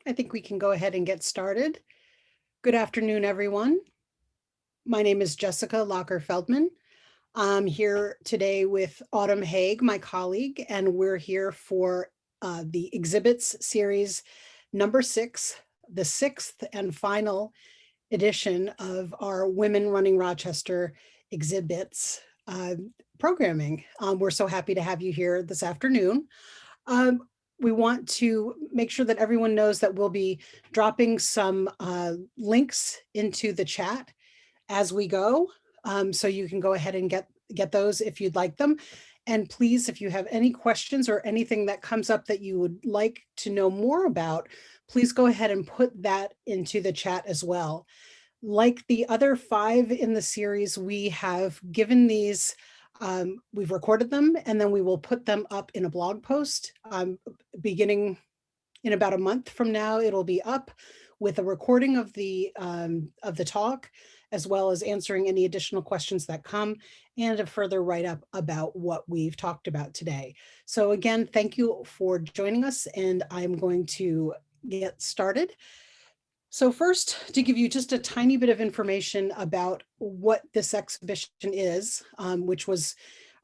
I think we can go ahead and get started. Good afternoon, everyone. My name is Jessica Lacher-Feldman. I'm here today with Autumn Haag, my colleague, and we're here for the ExhiBits series number 6, the 6th and final edition of our Women Running Rochester ExhiBits programming. We're so happy to have you here this afternoon. We want to make sure that everyone knows that we'll be dropping some links into the chat as we go. So you can go ahead and get those if you'd like them. And please, if you have any questions or anything that comes up that you would like to know more about, please go ahead and put that into the chat as well. Like the other 5 in the series, we have given these we've recorded them, and then we will put them up in a blog post beginning in about a month from now. It'll be up with a recording of the talk, as well as answering any additional questions that come, and a further write-up about what we've talked about today. So again, thank you for joining us, and I'm going to get started. So first, to give you just a tiny bit of information about what this exhibition is, which was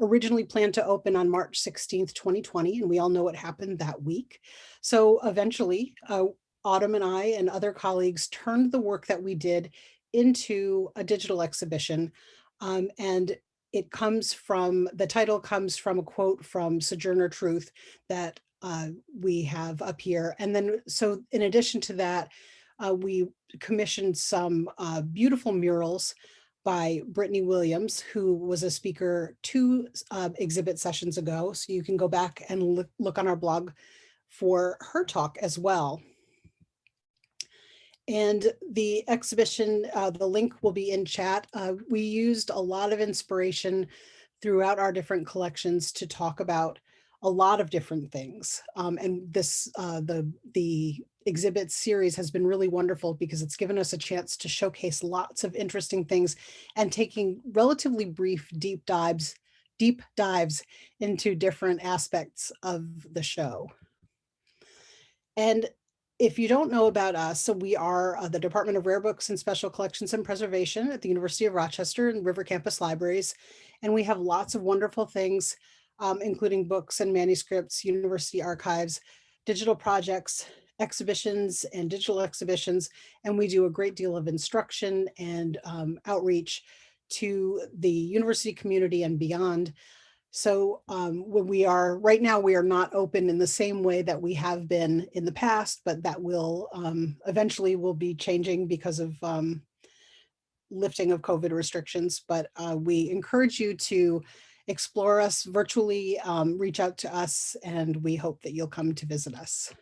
originally planned to open on March 16th, 2020, and we all know what happened that week. So eventually, Autumn and I and other colleagues turned the work that we did into a digital exhibition, and it comes from, the title comes from a quote from Sojourner Truth that we have up here. And then, so in addition to that, we commissioned some beautiful murals by Brittany Williams, who was a speaker 2 exhibit sessions ago. So you can go back and look on our blog for her talk as well. And the exhibition, the link will be in chat. We used a lot of inspiration throughout our different collections to talk about a lot of different things. And this, the exhibit series has been really wonderful because it's given us a chance to showcase lots of interesting things and taking relatively brief deep dives into different aspects of the show. And if you don't know about us, so we are the Department of Rare Books and Special Collections and Preservation at the University of Rochester and River Campus Libraries. And we have lots of wonderful things, including books and manuscripts, university archives, digital projects, exhibitions and digital exhibitions. And we do a great deal of instruction and outreach to the university community and beyond. So when we are, right now, we are not open in the same way that we have been in the past, but that will eventually will be changing because of lifting of COVID restrictions. But we encourage you to explore us virtually, reach out to us, and we hope that you'll come to visit us.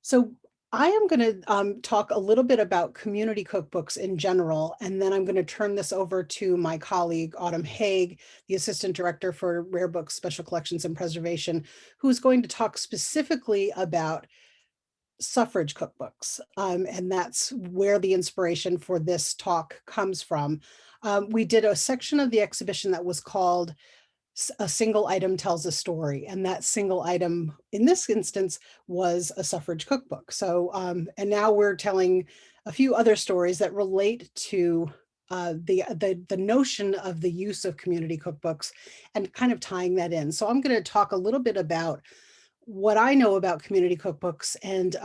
So I am going to talk a little bit about community cookbooks in general, and then I'm going to turn this over to my colleague, Autumn Haag, the Assistant Director for Rare Books, Special Collections and Preservation, who's going to talk specifically about suffrage cookbooks. And that's where the inspiration for this talk comes from. We did a section of the exhibition that was called A Single Item Tells a Story, and that single item in this instance was a suffrage cookbook. So and now we're telling a few other stories that relate to the notion of the use of community cookbooks and kind of tying that in. So I'm going to talk a little bit about what I know about community cookbooks, and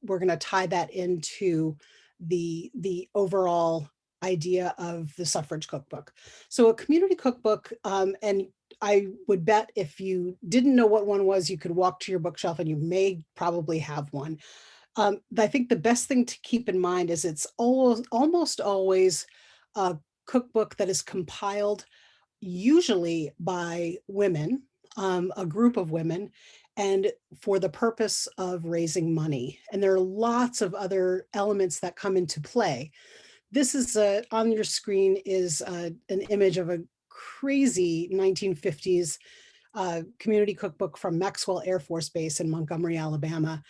we're going to tie that into the overall idea of the suffrage cookbook. So a community cookbook, and I would bet if you didn't know what one was, you could walk to your bookshelf and you may probably have one. I think the best thing to keep in mind is it's almost always a cookbook that is compiled usually by women, a group of women, and for the purpose of raising money. And there are lots of other elements that come into play. This is on your screen is an image of a crazy 1950s community cookbook from Maxwell Air Force Base in Montgomery, Alabama.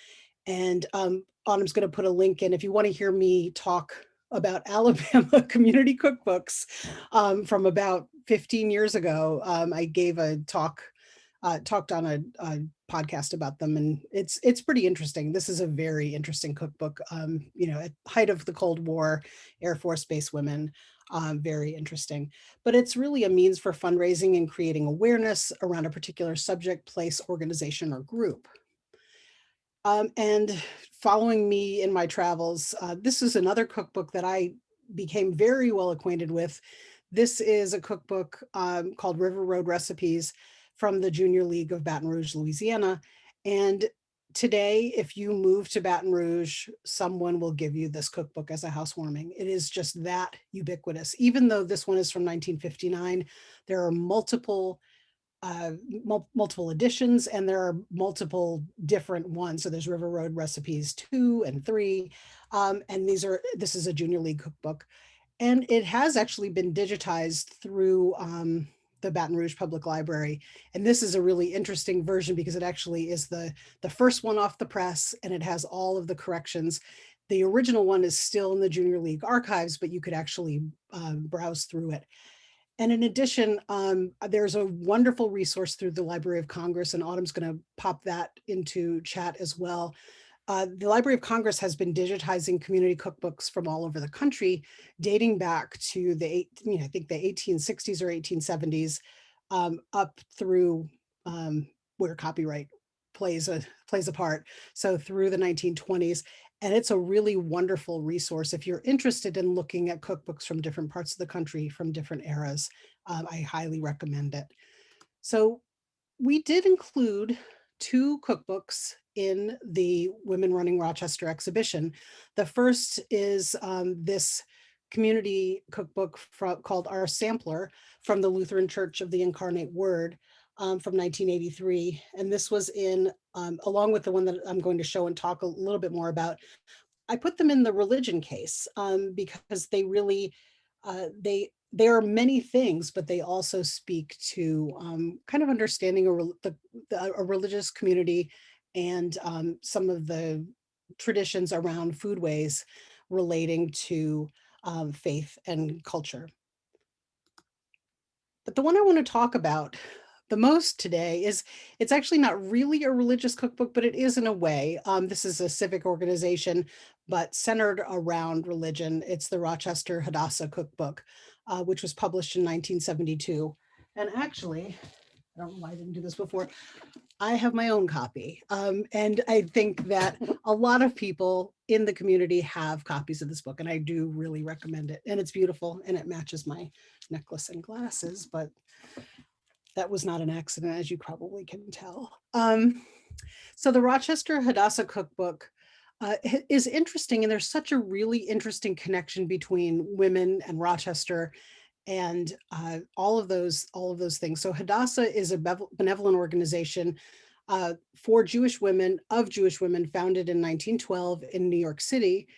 And Autumn's going to put a link in if you want to hear me talk about Alabama community cookbooks from about 15 years ago. I gave a talk talked on a podcast about them, and it's pretty interesting. This is a very interesting cookbook. At height of the Cold War, Air Force Base women, very interesting. But it's really a means for fundraising and creating awareness around a particular subject, place, organization, or group. And following me in my travels, this is another cookbook that I became very well acquainted with. This is a cookbook called River Road Recipes from the Junior League of Baton Rouge, Louisiana. And today, if you move to Baton Rouge, someone will give you this cookbook as a housewarming. It is just that ubiquitous. Even though this one is from 1959, there are multiple editions, and there are multiple different ones. So there's River Road Recipes 2 and 3. And this is a Junior League cookbook. And it has actually been digitized through the Baton Rouge Public Library. And this is a really interesting version because it actually is the first one off the press, and it has all of the corrections. The original one is still in the Junior League archives, but you could actually browse through it. And in addition, there's a wonderful resource through the Library of Congress, and Autumn's going to pop that into chat as well. The Library of Congress has been digitizing community cookbooks from all over the country, dating back to I think the 1860s or 1870s, up through where copyright plays a part. So through the 1920s. And it's a really wonderful resource if you're interested in looking at cookbooks from different parts of the country, from different eras. I highly recommend it. So we did include 2 cookbooks in the Women Running Rochester exhibition. The first is this community cookbook called Our Sampler from the Lutheran Church of the Incarnate Word from 1983. And this was in, along with the one that I'm going to show and talk a little bit more about, I put them in the religion case because they really, they are many things, but they also speak to kind of understanding a religious community and some of the traditions around foodways relating to faith and culture. But the one I want to talk about the most today is, it's actually not really a religious cookbook, but it is in a way. This is a civic organization, but centered around religion. It's the Rochester Hadassah Cookbook, which was published in 1972. And actually, I don't know why I didn't do this before, I have my own copy. And I think that a lot of people in the community have copies of this book, and I do really recommend it. And it's beautiful, and it matches my necklace and glasses, but that was not an accident, as you probably can tell. So the Rochester Hadassah Cookbook is interesting, and there's such a really interesting connection between women and Rochester and all of those things. So Hadassah is a benevolent organization for Jewish women, founded in 1912 in New York City.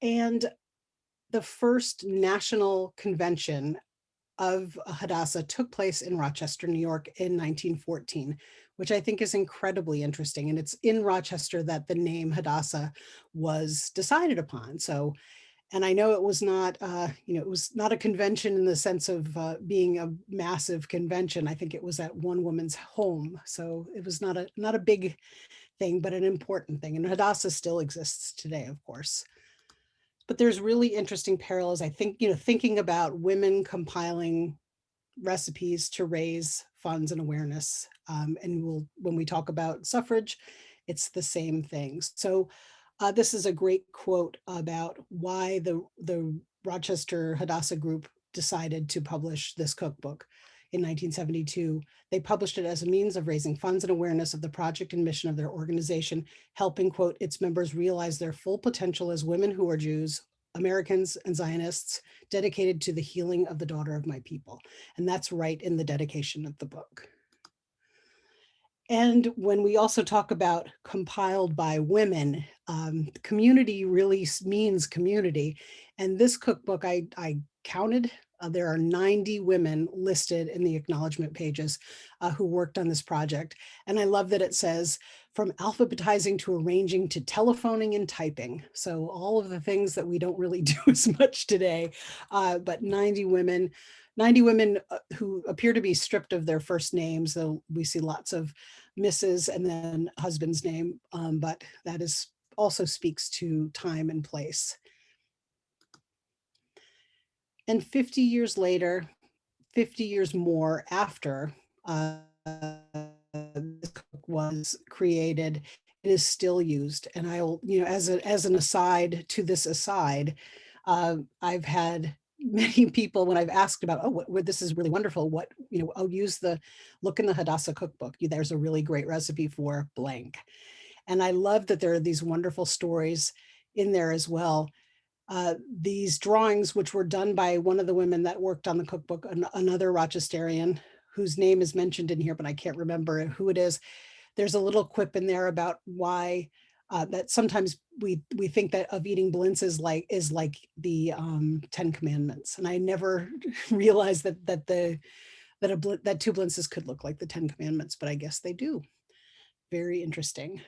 And the first national convention of Hadassah took place in Rochester, New York in 1914, which I think is incredibly interesting. And it's in Rochester that the name Hadassah was decided upon. So, and I know it was not, it was not a convention in the sense of being a massive convention. I think it was at one woman's home. So it was not a big thing, but an important thing. And Hadassah still exists today, of course. But there's really interesting parallels, I think, thinking about women compiling recipes to raise funds and awareness. And when we talk about suffrage, it's the same thing. So this is a great quote about why the Rochester Hadassah group decided to publish this cookbook in 1972. They published it as a means of raising funds and awareness of the project and mission of their organization, helping, quote, its members realize their full potential as women who are Jews, Americans, and Zionists dedicated to the healing of the daughter of my people. And that's right in the dedication of the book. And when we also talk about compiled by women, community really means community. And this cookbook, I counted, there are 90 women listed in the acknowledgement pages who worked on this project. And I love that it says, from alphabetizing to arranging to telephoning and typing. So all of the things that we don't really do as much today, but 90 women 90 women who appear to be stripped of their first names, though we see lots of Mrs. and then husband's name, but that is also speaks to time and place. And 50 years later, 50 years more after this cookbook was created, it is still used. And I'll, as an aside to this aside, I've had many people when I've asked about, oh, this is really wonderful. What, I'll use the look in the Hadassah cookbook. There's a really great recipe for blank. And I love that there are these wonderful stories in there as well. These drawings, which were done by one of the women that worked on the cookbook, another Rochesterian, whose name is mentioned in here, but I can't remember who it is. There's a little quip in there about why that sometimes we think that of eating blintz is like the 10 Commandments, and I never realized that two blintzes could look like the 10 Commandments, but I guess they do. Very interesting.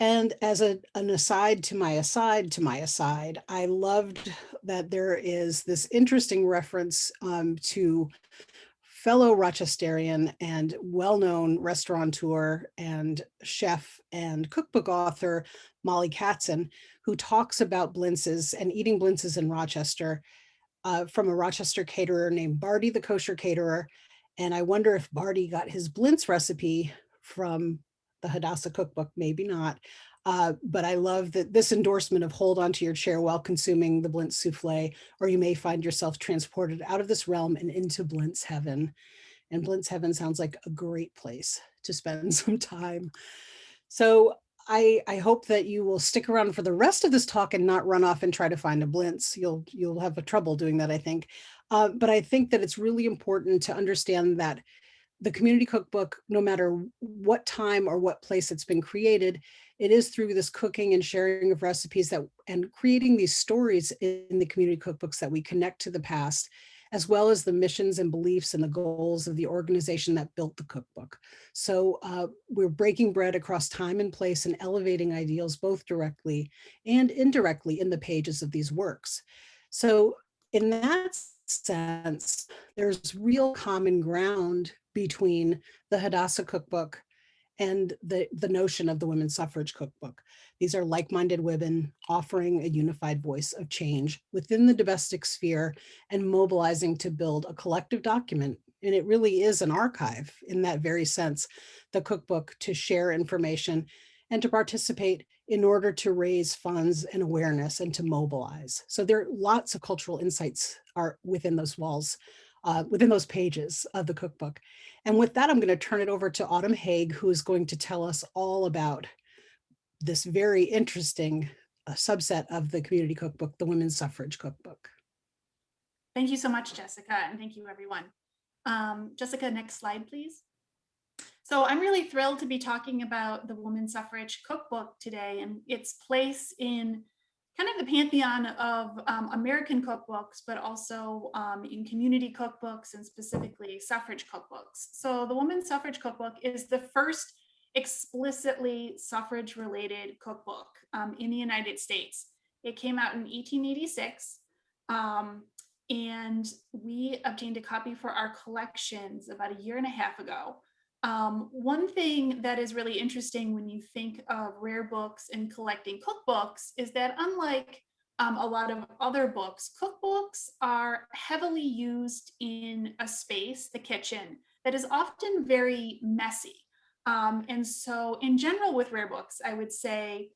And as an aside to my aside, I loved that there is this interesting reference to fellow Rochesterian and well-known restaurateur and chef and cookbook author, Molly Katz, who talks about blintzes and eating blintzes in Rochester from a Rochester caterer named Barty, the kosher caterer. And I wonder if Barty got his blintz recipe from the Hadassah cookbook, maybe not. But I love that this endorsement of hold on to your chair while consuming the blintz souffle, or you may find yourself transported out of this realm and into blintz heaven. And blintz heaven sounds like a great place to spend some time. So I hope that you will stick around for the rest of this talk and not run off and try to find a blintz. You'll have a trouble doing that, I think. But I think that it's really important to understand that the Community Cookbook, no matter what time or what place it's been created, it is through this cooking and sharing of recipes and creating these stories in the Community Cookbooks that we connect to the past, as well as the missions and beliefs and the goals of the organization that built the cookbook. So we're breaking bread across time and place and elevating ideals both directly and indirectly in the pages of these works. So in that sense, there's real common ground between the Hadassah cookbook and the notion of the Women's Suffrage Cookbook. These are like-minded women offering a unified voice of change within the domestic sphere and mobilizing to build a collective document. And it really is an archive in that very sense, the cookbook, to share information and to participate in order to raise funds and awareness and to mobilize. So there are lots of cultural insights are within those walls, within those pages of the cookbook. And with that, I'm going to turn it over to Autumn Haag, who is going to tell us all about this very interesting subset of the Community Cookbook, the Women's Suffrage Cookbook. Thank you so much, Jessica, and thank you, everyone. Jessica, next slide, please. So I'm really thrilled to be talking about the Women's Suffrage Cookbook today and its place in kind of the pantheon of American cookbooks, but also in community cookbooks and specifically suffrage cookbooks. So the Women's Suffrage Cookbook is the first explicitly suffrage-related cookbook in the United States. It came out in 1886, and we obtained a copy for our collections about a year and a half ago. One thing that is really interesting when you think of rare books and collecting cookbooks is that unlike a lot of other books, cookbooks are heavily used in a space, the kitchen, that is often very messy. And so in general with rare books, I would say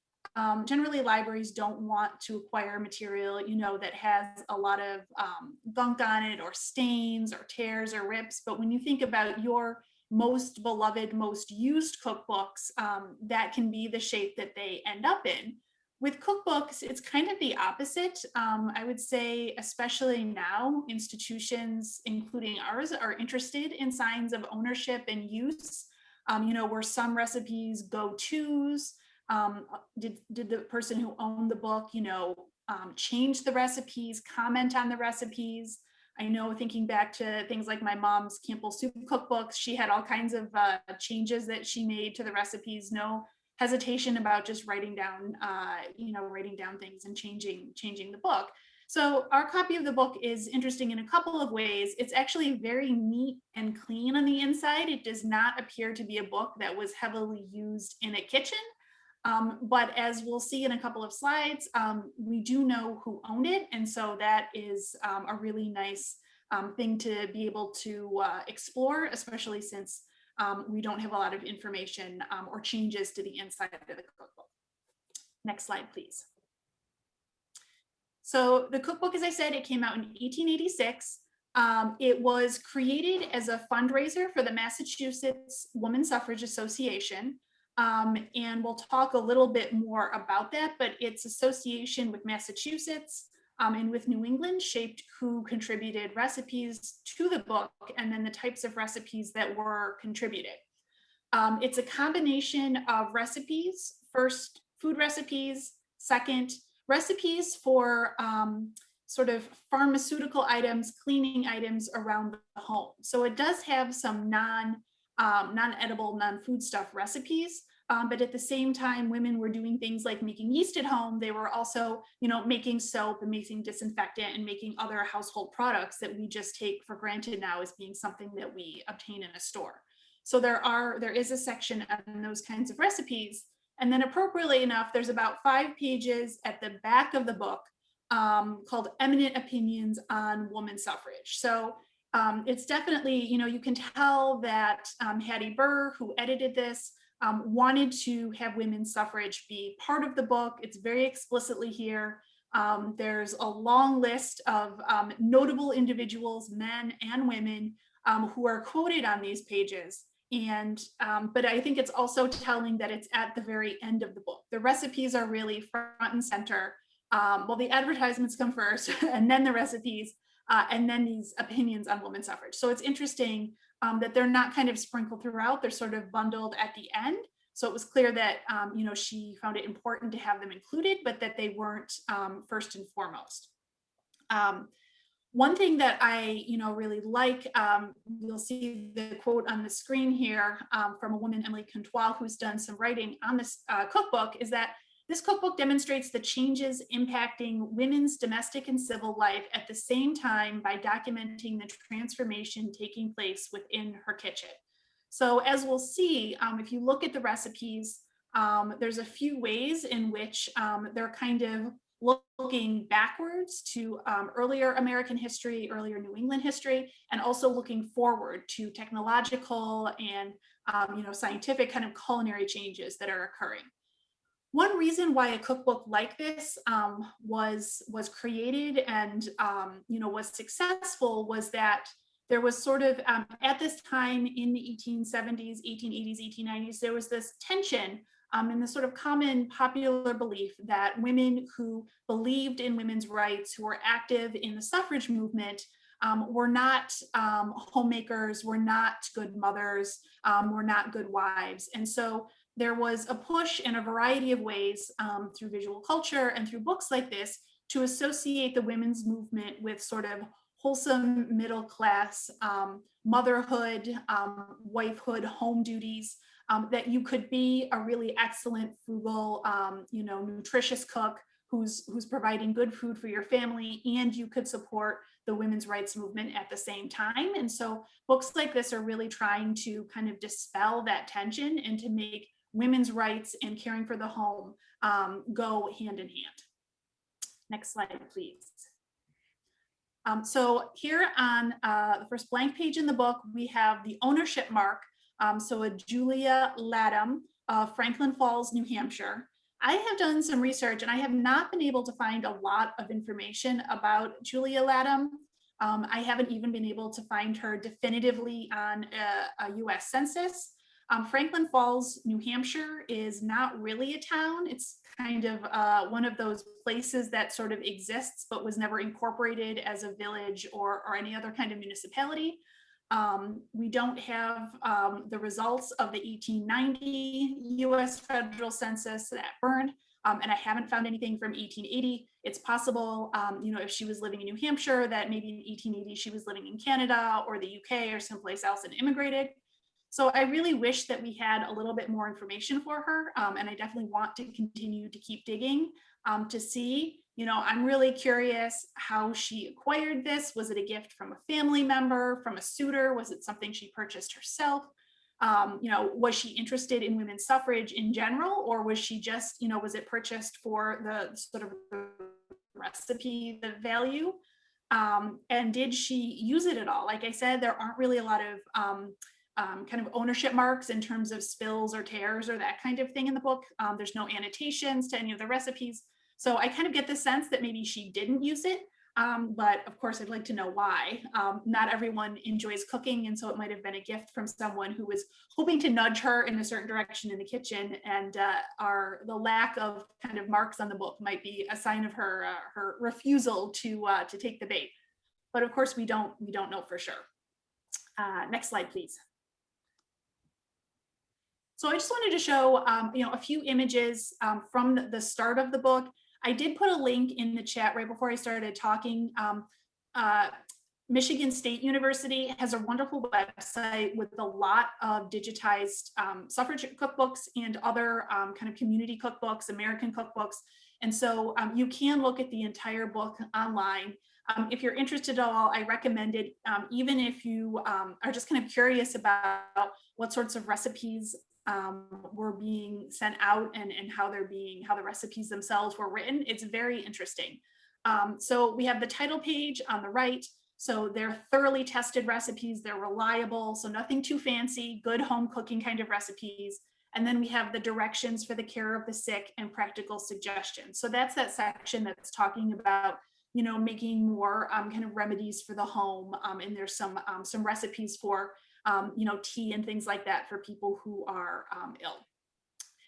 generally libraries don't want to acquire material, that has a lot of gunk on it or stains or tears or rips. But when you think about your most beloved, most used cookbooks, that can be the shape that they end up in. With cookbooks, it's kind of the opposite. I would say, especially now, institutions, including ours, are interested in signs of ownership and use. Were some recipes go-tos? Did the person who owned the book, change the recipes, comment on the recipes? I know, thinking back to things like my mom's Campbell soup cookbooks, she had all kinds of changes that she made to the recipes. No hesitation about just writing down things and changing the book. So our copy of the book is interesting in a couple of ways. It's actually very neat and clean on the inside. It does not appear to be a book that was heavily used in a kitchen. But as we'll see in a couple of slides, we do know who owned it. And so that is a really nice thing to be able to explore, especially since we don't have a lot of information or changes to the inside of the cookbook. Next slide, please. So the cookbook, as I said, it came out in 1886. It was created as a fundraiser for the Massachusetts Women's Suffrage Association. And we'll talk a little bit more about that, but its association with Massachusetts and with New England shaped who contributed recipes to the book and then the types of recipes that were contributed. It's a combination of recipes, first food recipes, second recipes for sort of pharmaceutical items, cleaning items around the home. So it does have some non-edible, non-foodstuff recipes, but at the same time, women were doing things like making yeast at home. They were also, making soap and making disinfectant and making other household products that we just take for granted now as being something that we obtain in a store. So there is a section on those kinds of recipes. And then appropriately enough, there's about 5 pages at the back of the book called Eminent Opinions on Woman Suffrage. So it's definitely, you can tell that Hattie Burr, who edited this, wanted to have women's suffrage be part of the book. It's very explicitly here. There's a long list of notable individuals, men and women, who are quoted on these pages. And but I think it's also telling that it's at the very end of the book. The recipes are really front and center. Well, the advertisements come first, and then the recipes, and then these opinions on women's suffrage. So it's interesting that they're not kind of sprinkled throughout. They're sort of bundled at the end. So it was clear that she found it important to have them included, but that they weren't first and foremost. One thing that I, really like, you'll see the quote on the screen here from a woman, Emily Contois, who's done some writing on this cookbook, is that this cookbook demonstrates the changes impacting women's domestic and civil life at the same time by documenting the transformation taking place within her kitchen. So as we'll see, if you look at the recipes, there's a few ways in which they're kind of looking backwards to earlier American history, earlier New England history, and also looking forward to technological and scientific kind of culinary changes that are occurring. One reason why a cookbook like this was created and was successful was that there was sort of at this time in the 1870s, 1880s, 1890s, there was this tension and the sort of common popular belief that women who believed in women's rights, who were active in the suffrage movement, were not homemakers, were not good mothers, were not good wives. And so there was a push in a variety of ways through visual culture and through books like this to associate the women's movement with sort of wholesome middle class motherhood, wifehood, home duties, that you could be a really excellent, frugal, nutritious cook who's providing good food for your family, and you could support the women's rights movement at the same time. And so books like this are really trying to kind of dispel that tension and to make women's rights and caring for the home go hand in hand. Next slide, please. So here on the first blank page in the book, we have the ownership mark. So a Julia Latham of Franklin Falls, New Hampshire. I have done some research and I have not been able to find a lot of information about Julia Latham. I haven't even been able to find her definitively on a US census. Franklin Falls, New Hampshire is not really a town. It's kind of one of those places that sort of exists, but was never incorporated as a village or any other kind of municipality. We don't have the results of the 1890 US federal census that burned, and I haven't found anything from 1880. It's possible, if she was living in New Hampshire, that maybe in 1880 she was living in Canada or the UK or someplace else and immigrated. So I really wish that we had a little bit more information for her, and I definitely want to continue to keep digging to see I'm really curious how she acquired this. Was it a gift from a family member, from a suitor? Was it something she purchased herself? Was she interested in women's suffrage in general, or was she just, was it purchased for the sort of recipe, the value? And did she use it at all? Like I said, there aren't really a lot of kind of ownership marks in terms of spills or tears or that kind of thing in the book. There's no annotations to any of the recipes. So I kind of get the sense that maybe she didn't use it. But of course, I'd like to know why. Not everyone enjoys cooking, and so it might have been a gift from someone who was hoping to nudge her in a certain direction in the kitchen, and the lack of kind of marks on the book might be a sign of her refusal to take the bait. But of course, we don't know for sure. Next slide, please. So I just wanted to show a few images from the start of the book. I did put a link in the chat right before I started talking. Michigan State University has a wonderful website with a lot of digitized suffrage cookbooks and other kind of community cookbooks, American cookbooks. And so you can look at the entire book online. If you're interested at all, I recommend it, even if you are just kind of curious about what sorts of recipes were being sent out and how the recipes themselves were written. It's very interesting. So we have the title page on the right. So they're thoroughly tested recipes. They're reliable. So nothing too fancy, good home cooking kind of recipes. And then we have the directions for the care of the sick and practical suggestions. So that's that section that's talking about, making more kind of remedies for the home. And there's some recipes for tea and things like that for people who are ill.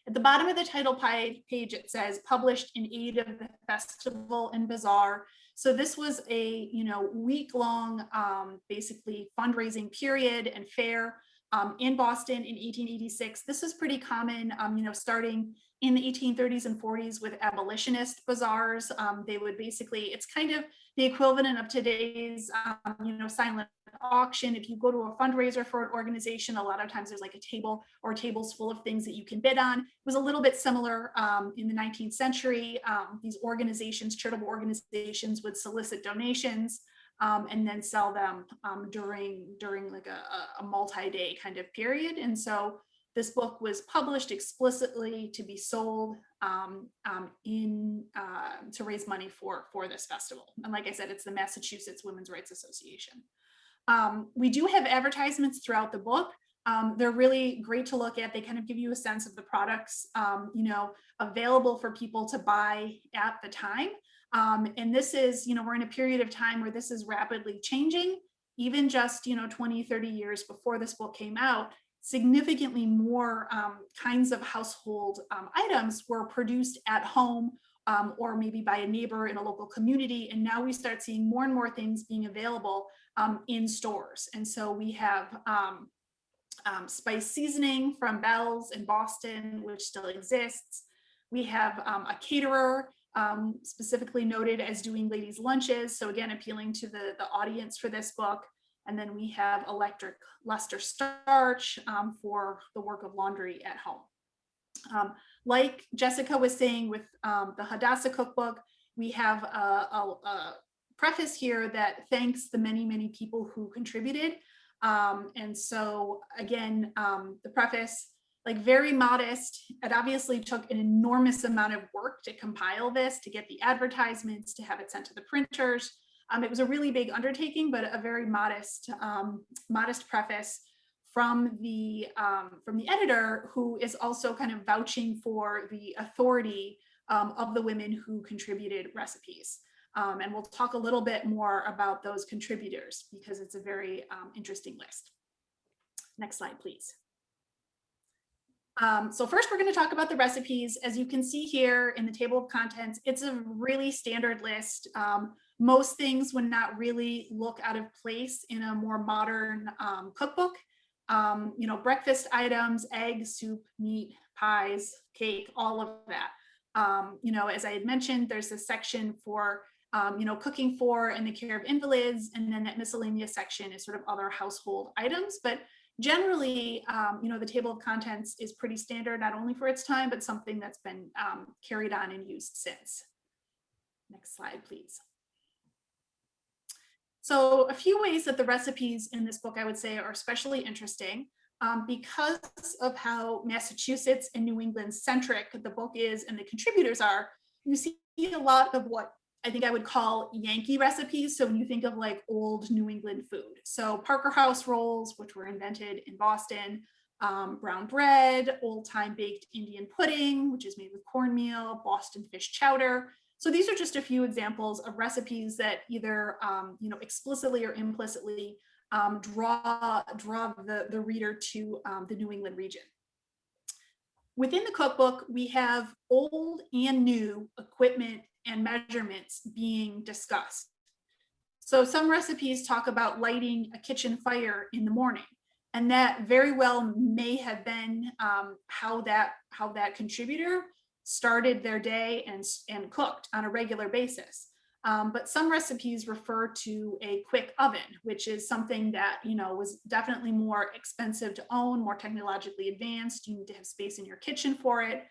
At the bottom of the title page, it says published in aid of the festival and bazaar. So this was a week-long basically fundraising period and fair in Boston in 1886. This is pretty common, starting in the 1830s and 40s with abolitionist bazaars. They would basically, it's kind of the equivalent of today's, silent auction. If you go to a fundraiser for an organization, a lot of times there's like a table or tables full of things that you can bid on. It was a little bit similar in the 19th century. These organizations, charitable organizations, would solicit donations and then sell them during like a multi-day kind of period. And so this book was published explicitly to be sold to raise money for this festival. And like I said, it's the Massachusetts Women's Rights Association. We do have advertisements throughout the book. They're really great to look at. They kind of give you a sense of the products, available for people to buy at the time. And this is, we're in a period of time where this is rapidly changing. Even just, 20, 30 years before this book came out, significantly more kinds of household items were produced at home or maybe by a neighbor in a local community. And now we start seeing more and more things being available in stores. And so we have spice seasoning from Bell's in Boston, which still exists. We have a caterer specifically noted as doing ladies' lunches. So again, appealing to the audience for this book. And then we have electric luster starch for the work of laundry at home. Like Jessica was saying with the Hadassah cookbook, we have a preface here that thanks the many, many people who contributed. And so again, the preface, like very modest. It obviously took an enormous amount of work to compile this, to get the advertisements, to have it sent to the printers. It was a really big undertaking, but a very modest preface from the editor, who is also kind of vouching for the authority of the women who contributed recipes. And we'll talk a little bit more about those contributors because it's a very interesting list. Next slide, please. So first, we're going to talk about the recipes. As you can see here in the table of contents, it's a really standard list. Most things would not really look out of place in a more modern cookbook. Breakfast items, eggs, soup, meat, pies, cake, all of that. As I had mentioned, there's a section for cooking for and the care of invalids, and then that miscellaneous section is sort of other household items. But generally, the table of contents is pretty standard, not only for its time, but something that's been carried on and used since. Next slide, please. So a few ways that the recipes in this book, I would say, are especially interesting because of how Massachusetts and New England centric the book is and the contributors are. You see a lot of what I think I would call Yankee recipes. So when you think of like old New England food, so Parker House rolls, which were invented in Boston, brown bread, old time baked Indian pudding, which is made with cornmeal, Boston fish chowder. So these are just a few examples of recipes that either explicitly or implicitly draw the reader to the New England region. Within the cookbook, we have old and new equipment and measurements being discussed. So some recipes talk about lighting a kitchen fire in the morning, and that very well may have been how that contributor started their day and cooked on a regular basis. But some recipes refer to a quick oven, which is something that was definitely more expensive to own, more technologically advanced. You need to have space in your kitchen for it.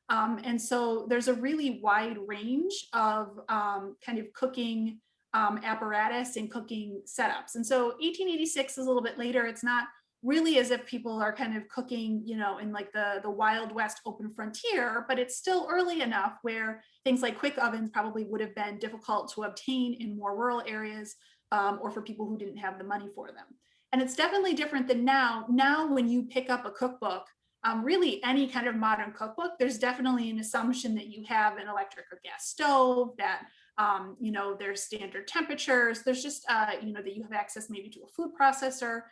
And so there's a really wide range of kind of cooking apparatus and cooking setups. And so 1886 is a little bit later. It's not really as if people are kind of cooking, in like the Wild West open frontier, but it's still early enough where things like quick ovens probably would have been difficult to obtain in more rural areas or for people who didn't have the money for them. And it's definitely different than now. Now, when you pick up a cookbook, really any kind of modern cookbook, there's definitely an assumption that you have an electric or gas stove, that there's standard temperatures, there's just that you have access maybe to a food processor.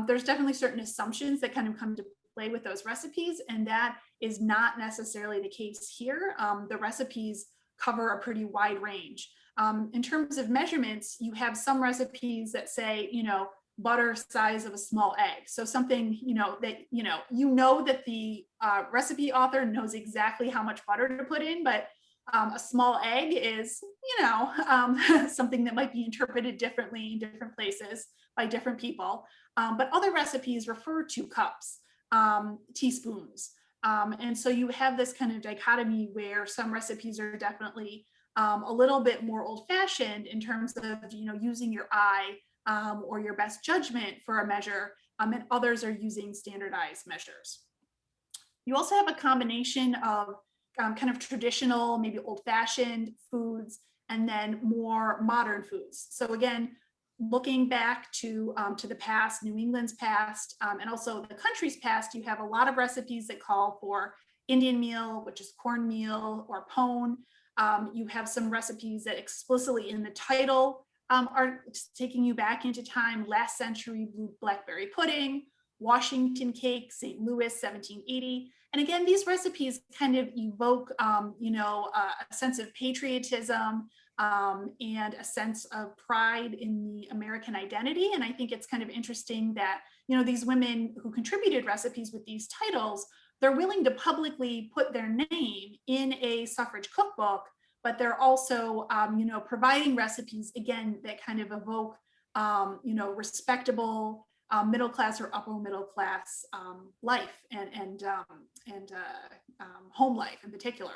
There's definitely certain assumptions that kind of come to play with those recipes, and that is not necessarily the case here. The recipes cover a pretty wide range. In terms of measurements, you have some recipes that say, butter size of a small egg. So something, that the recipe author knows exactly how much butter to put in, but a small egg is, something that might be interpreted differently in different places by different people. But other recipes refer to cups, teaspoons. And so you have this kind of dichotomy where some recipes are definitely a little bit more old-fashioned in terms of, using your eye or your best judgment for a measure, and others are using standardized measures. You also have a combination of kind of traditional, maybe old-fashioned foods, and then more modern foods. So again, looking back to the past, New England's past, and also the country's past, you have a lot of recipes that call for Indian meal, which is cornmeal or pone. You have some recipes that explicitly in the title are taking you back into time, last century blackberry pudding, Washington cake, St. Louis, 1780. And again, these recipes kind of evoke, a sense of patriotism and a sense of pride in the American identity. And I think it's kind of interesting that, these women who contributed recipes with these titles, they're willing to publicly put their name in a suffrage cookbook, but they're also, providing recipes, again, that kind of evoke, respectable, middle class or upper middle class life and home life in particular.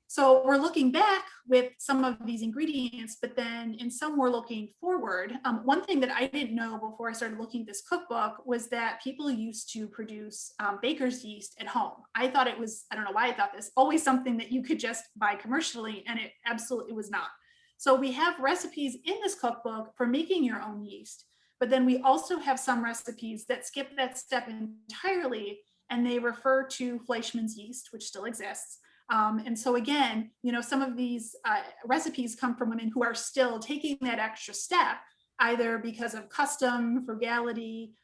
So we're looking back with some of these ingredients, but then in some we're looking forward. One thing that I didn't know before I started looking at this cookbook was that people used to produce baker's yeast at home. I thought it was, I don't know why I thought this, always something that you could just buy commercially, and it absolutely was not. So we have recipes in this cookbook for making your own yeast, but then we also have some recipes that skip that step entirely, and they refer to Fleischmann's yeast, which still exists. And so again, some of these recipes come from women who are still taking that extra step, either because of custom, frugality,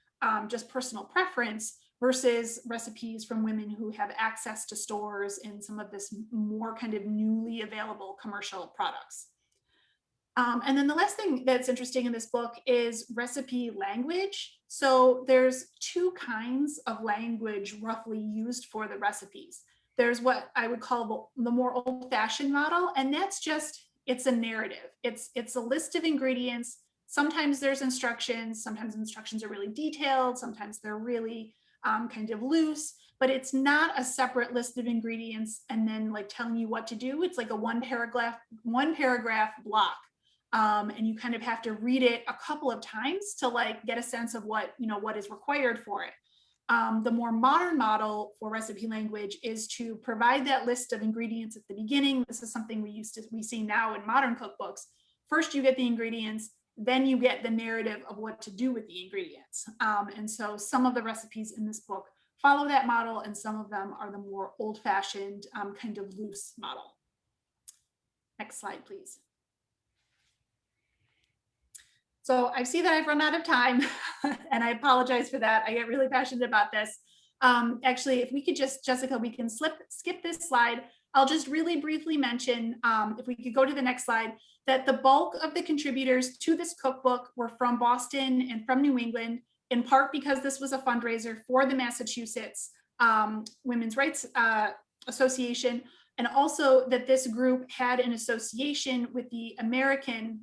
just personal preference, versus recipes from women who have access to stores and some of this more kind of newly available commercial products. And then the last thing that's interesting in this book is recipe language. So there's two kinds of language roughly used for the recipes. There's what I would call the more old-fashioned model, and that's just, it's a narrative. It's a list of ingredients. Sometimes there's instructions. Sometimes instructions are really detailed. Sometimes they're really kind of loose, but it's not a separate list of ingredients and then like telling you what to do. It's like a one paragraph block. And you kind of have to read it a couple of times to like get a sense of what, what is required for it. The more modern model for recipe language is to provide that list of ingredients at the beginning. This is something we see now in modern cookbooks. First, you get the ingredients, then you get the narrative of what to do with the ingredients. And so some of the recipes in this book follow that model, and some of them are the more old-fashioned kind of loose model. Next slide, please. So I see that I've run out of time and I apologize for that. I get really passionate about this. Actually, if we could just, Jessica, we can skip this slide. I'll just really briefly mention, if we could go to the next slide, that the bulk of the contributors to this cookbook were from Boston and from New England, in part because this was a fundraiser for the Massachusetts Women's Rights Association, and also that this group had an association with the American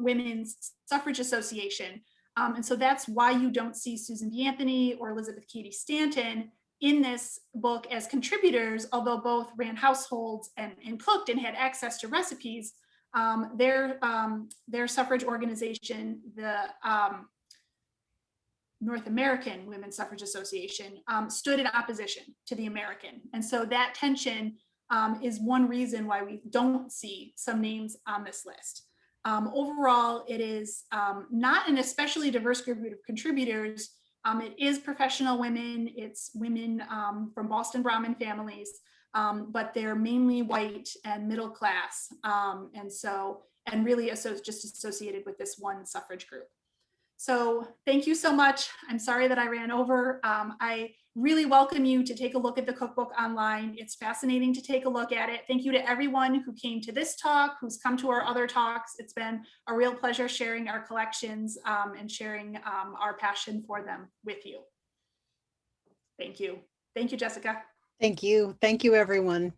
Women's Suffrage Association. And so that's why you don't see Susan B. Anthony or Elizabeth Cady Stanton in this book as contributors, although both ran households and cooked and had access to recipes. Their suffrage organization, the North American Women's Suffrage Association, stood in opposition to the American. And so that tension is one reason why we don't see some names on this list. Overall, it is not an especially diverse group of contributors. It is professional women. It's women from Boston Brahmin families, but they're mainly white and middle class. And really just associated with this one suffrage group. So thank you so much. I'm sorry that I ran over. I really welcome you to take a look at the cookbook online. It's fascinating to take a look at it. Thank you to everyone who came to this talk, who's come to our other talks. It's been a real pleasure sharing our collections and sharing our passion for them with you. Thank you. Thank you, Jessica. Thank you. Thank you, everyone.